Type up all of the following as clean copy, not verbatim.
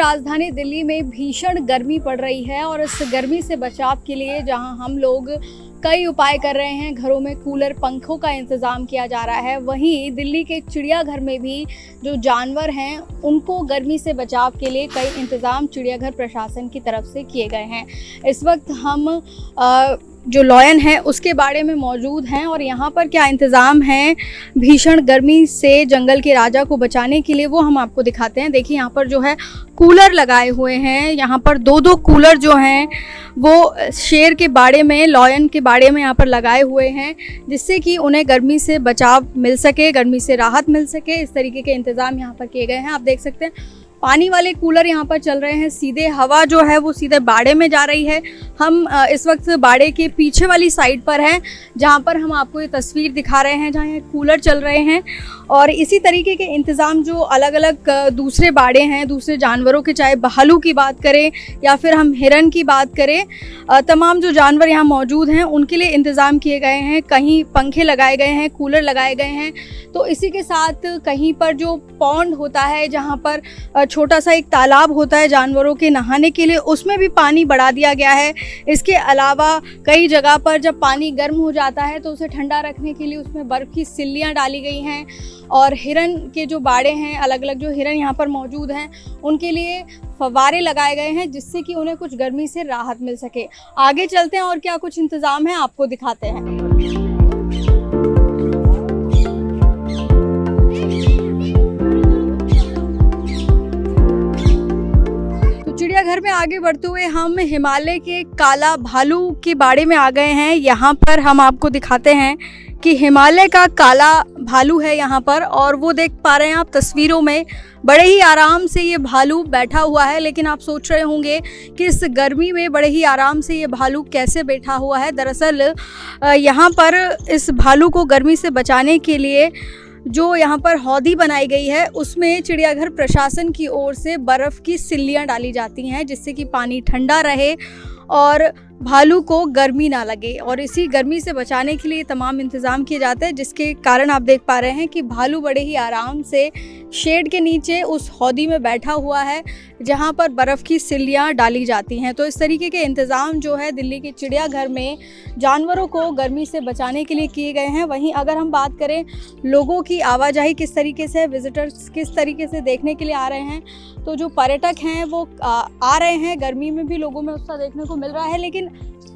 राजधानी दिल्ली में भीषण गर्मी पड़ रही है और इस गर्मी से बचाव के लिए जहां हम लोग कई उपाय कर रहे हैं, घरों में कूलर पंखों का इंतज़ाम किया जा रहा है, वहीं दिल्ली के चिड़ियाघर में भी जो जानवर हैं उनको गर्मी से बचाव के लिए कई इंतज़ाम चिड़ियाघर प्रशासन की तरफ से किए गए हैं। इस वक्त हम जो लॉयन है उसके बारे में मौजूद हैं और यहाँ पर क्या इंतज़ाम है भीषण गर्मी से जंगल के राजा को बचाने के लिए, वो हम आपको दिखाते हैं। देखिए यहाँ पर जो है कूलर लगाए हुए हैं, यहाँ पर दो कूलर जो हैं वो शेर के बाड़े में, लॉयन के बाड़े में यहाँ पर लगाए हुए हैं, जिससे कि उन्हें गर्मी से बचाव मिल सके, गर्मी से राहत मिल सके। इस तरीके के इंतज़ाम यहाँ पर किए गए हैं। आप देख सकते हैं पानी वाले कूलर यहाँ पर चल रहे हैं, सीधे हवा जो है वो सीधे बाड़े में जा रही है। हम इस वक्त बाड़े के पीछे वाली साइड पर हैं, जहाँ पर हम आपको ये तस्वीर दिखा रहे हैं, जहाँ ये कूलर चल रहे हैं। और इसी तरीके के इंतज़ाम जो अलग अलग दूसरे बाड़े हैं, दूसरे जानवरों के, चाहे भालू की बात करें या फिर हम हिरन की बात करें, तमाम जो जानवर यहाँ मौजूद हैं उनके लिए इंतज़ाम किए गए हैं। कहीं पंखे लगाए गए हैं, कूलर लगाए गए हैं। तो इसी के साथ कहीं पर जो पॉन्ड होता है, जहाँ पर छोटा सा एक तालाब होता है जानवरों के नहाने के लिए, उसमें भी पानी बढ़ा दिया गया है। इसके अलावा कई जगह पर जब पानी गर्म हो जाता है तो उसे ठंडा रखने के लिए उसमें बर्फ़ की सिल्लियाँ डाली गई हैं। और हिरन के जो बाड़े हैं, अलग अलग जो हिरन यहाँ पर मौजूद हैं, उनके लिए फव्वारे लगाए गए हैं, जिससे कि उन्हें कुछ गर्मी से राहत मिल सके। आगे चलते हैं और क्या कुछ इंतज़ाम है आपको दिखाते हैं। चिड़ियाघर में आगे बढ़ते हुए हम हिमालय के काला भालू के बाड़े में आ गए हैं। यहाँ पर हम आपको दिखाते हैं कि हिमालय का काला भालू है यहाँ पर, और वो देख पा रहे हैं आप तस्वीरों में, बड़े ही आराम से ये भालू बैठा हुआ है। लेकिन आप सोच रहे होंगे कि इस गर्मी में बड़े ही आराम से ये भालू कैसे बैठा हुआ है। दरअसल यहाँ पर इस भालू को गर्मी से बचाने के लिए जो यहाँ पर हौदी बनाई गई है, उसमें चिड़ियाघर प्रशासन की ओर से बर्फ़ की सिल्लियाँ डाली जाती हैं, जिससे कि पानी ठंडा रहे और भालू को गर्मी ना लगे। और इसी गर्मी से बचाने के लिए तमाम इंतज़ाम किए जाते हैं, जिसके कारण आप देख पा रहे हैं कि भालू बड़े ही आराम से शेड के नीचे उस हौदी में बैठा हुआ है, जहां पर बर्फ़ की सिल्लियां डाली जाती हैं। तो इस तरीके के इंतज़ाम जो है दिल्ली के चिड़ियाघर में जानवरों को गर्मी से बचाने के लिए किए गए हैं। वहीं अगर हम बात करें लोगों की आवाजाही किस तरीके से, विजिटर्स किस तरीके से देखने के लिए आ रहे हैं, तो जो पर्यटक हैं वो आ रहे हैं। गर्मी में भी लोगों में उत्साह देखने को मिल रहा है, लेकिन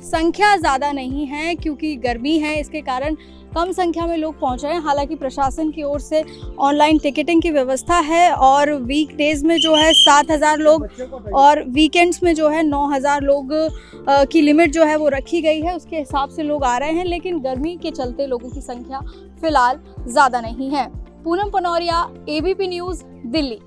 संख्या ज़्यादा नहीं है क्योंकि गर्मी है, इसके कारण कम संख्या में लोग पहुंच रहे हैं। हालांकि प्रशासन की ओर से ऑनलाइन टिकटिंग की व्यवस्था है और वीकडेज़ में जो है 7,000 लोग और वीकेंड्स में जो है 9,000 लोग की लिमिट जो है वो रखी गई है। उसके हिसाब से लोग आ रहे हैं, लेकिन गर्मी के चलते लोगों की संख्या फ़िलहाल ज़्यादा नहीं है। Poonam Panauria, ABP news, Delhi.